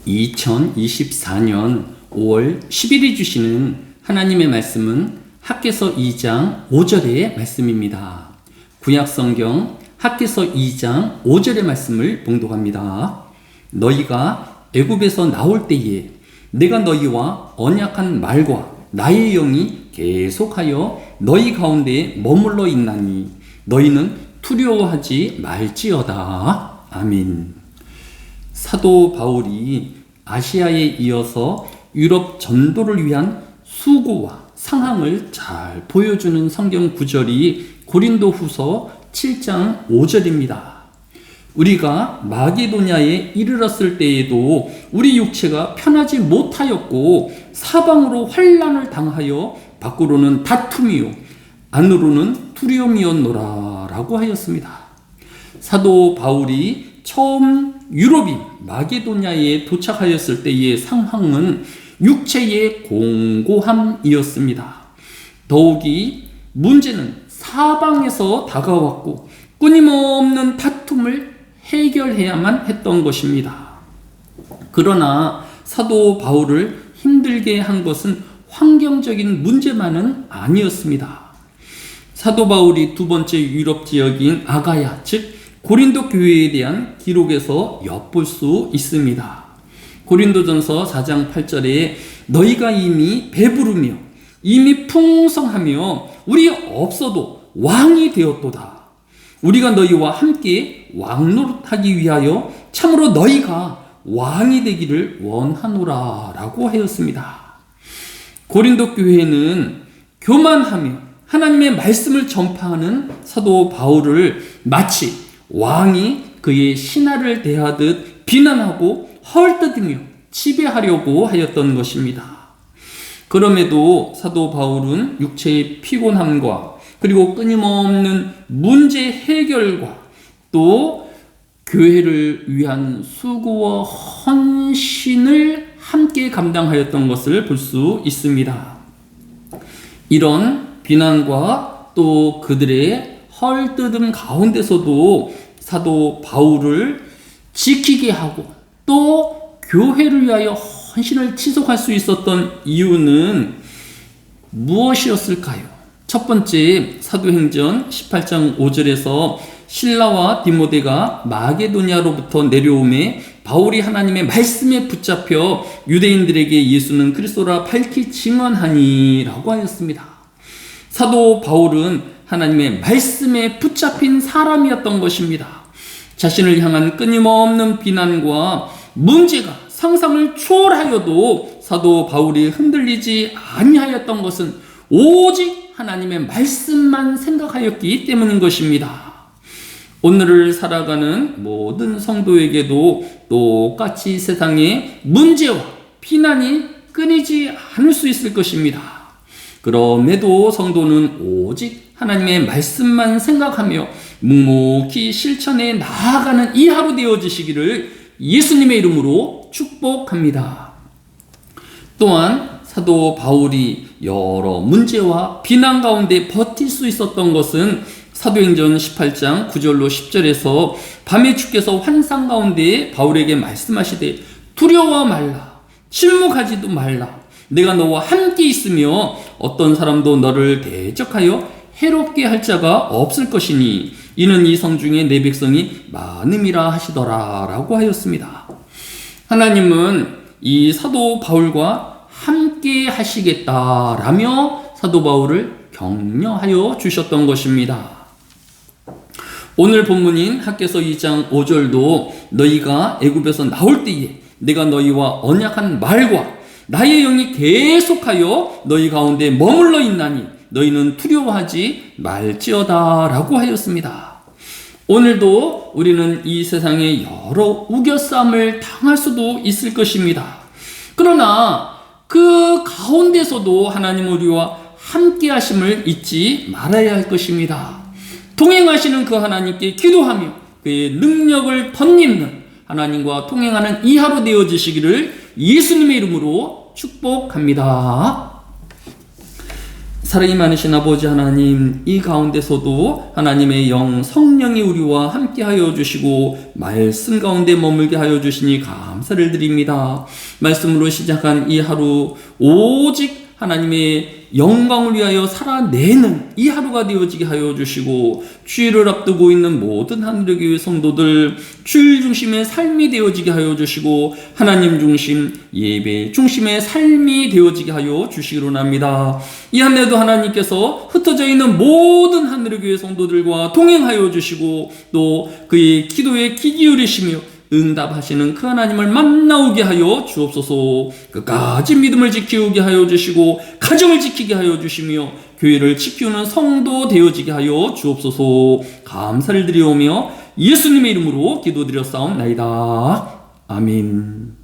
2024년 5월 10일이 주시는 하나님의 말씀은 학개서 2장 5절의 말씀입니다. 구약성경 학개서 2장 5절의 말씀을 봉독합니다. 너희가 애굽에서 나올 때에 내가 너희와 언약한 말과 나의 영이 계속하여 너희 가운데 머물러 있나니 너희는 두려워하지 말지어다. 아멘. 사도 바울이 아시아에 이어서 유럽 전도를 위한 수고와 상황을 잘 보여주는 성경 구절이 고린도후서 7장 5절입니다. 우리가 마게도냐에 이르렀을 때에도 우리 육체가 편하지 못하였고 사방으로 환난을 당하여 밖으로는 다툼이요 안으로는 두려움이었노라 라고 하였습니다. 사도 바울이 처음 유럽인 마게도냐에 도착하였을 때의 상황은 육체의 공고함이었습니다. 더욱이 문제는 사방에서 다가왔고 끊임없는 다툼을 해결해야만 했던 것입니다. 그러나 사도 바울을 힘들게 한 것은 환경적인 문제만은 아니었습니다. 사도 바울이 두 번째 유럽 지역인 아가야, 즉 고린도 교회에 대한 기록에서 엿볼 수 있습니다. 고린도전서 4장 8절에 너희가 이미 배부르며 이미 풍성하며 우리 없어도 왕이 되었도다. 우리가 너희와 함께 왕노릇하기 위하여 참으로 너희가 왕이 되기를 원하노라 라고 하였습니다. 고린도 교회는 교만하며 하나님의 말씀을 전파하는 사도 바울을 마치 왕이 그의 신하를 대하듯 비난하고 헐뜯으며 지배하려고 하였던 것입니다. 그럼에도 사도 바울은 육체의 피곤함과 그리고 끊임없는 문제 해결과 또 교회를 위한 수고와 헌신을 함께 감당하였던 것을 볼 수 있습니다. 이런 비난과 또 그들의 헐뜯음 가운데서도 사도 바울을 지키게 하고 또 교회를 위하여 헌신을 지속할 수 있었던 이유는 무엇이었을까요? 첫 번째, 사도행전 18장 5절에서 실라와 디모데가 마게도냐로부터 내려오매 바울이 하나님의 말씀에 붙잡혀 유대인들에게 예수는 그리스도라 밝히 증언하니 라고 하였습니다. 사도 바울은 하나님의 말씀에 붙잡힌 사람이었던 것입니다. 자신을 향한 끊임없는 비난과 문제가 상상을 초월하여도 사도 바울이 흔들리지 아니하였던 것은 오직 하나님의 말씀만 생각하였기 때문인 것입니다. 오늘을 살아가는 모든 성도에게도 똑같이 세상의 문제와 비난이 끊이지 않을 수 있을 것입니다. 그럼에도 성도는 오직 하나님의 말씀만 생각하며 묵묵히 실천해 나아가는 이 하루 되어지시기를 예수님의 이름으로 축복합니다. 또한 사도 바울이 여러 문제와 비난 가운데 버틸 수 있었던 것은 사도행전 18장 9절로 10절에서 밤에 주께서 환상 가운데 바울에게 말씀하시되 두려워 말라 침묵하지도 말라 내가 너와 함께 있으며 어떤 사람도 너를 대적하여 해롭게 할 자가 없을 것이니 이는 이 성 중에 내 백성이 많음이라 하시더라 라고 하였습니다. 하나님은 이 사도 바울과 함께 하시겠다라며 사도 바울을 격려하여 주셨던 것입니다. 오늘 본문인 학개서 2장 5절도 너희가 애굽에서 나올 때에 내가 너희와 언약한 말과 나의 영이 계속하여 너희 가운데 머물러 있나니 너희는 두려워하지 말지어다 라고 하였습니다. 오늘도 우리는 이 세상에 여러 우겨싸움을 당할 수도 있을 것입니다. 그러나 그 가운데서도 하나님 우리와 함께 하심을 잊지 말아야 할 것입니다. 동행하시는 그 하나님께 기도하며 그의 능력을 덧입는 하나님과 동행하는 이 하루 되어지시기를 예수님의 이름으로 축복합니다. 사랑이 많으신 아버지 하나님, 이 가운데서도 하나님의 영 성령이 우리와 함께하여 주시고 말씀 가운데 머물게 하여 주시니 감사를 드립니다. 말씀으로 시작한 이 하루 오직 하나님의 영광을 위하여 살아내는 이 하루가 되어지게 하여 주시고, 주일을 앞두고 있는 모든 하늘의 교회 성도들 주일 중심의 삶이 되어지게 하여 주시고, 하나님 중심 예배 중심의 삶이 되어지게 하여 주시기로 합니다. 이 한 해도 하나님께서 흩어져 있는 모든 하늘의 교회 성도들과 동행하여 주시고, 또 그의 기도에 귀 기울이시며 응답하시는 그 하나님을 만나오게 하여 주옵소서. 끝까지 믿음을 지키게 하여 주시고, 가정을 지키게 하여 주시며, 교회를 지키는 성도 되어지게 하여 주옵소서. 감사를 드리오며 예수님의 이름으로 기도드렸사옵나이다. 아멘.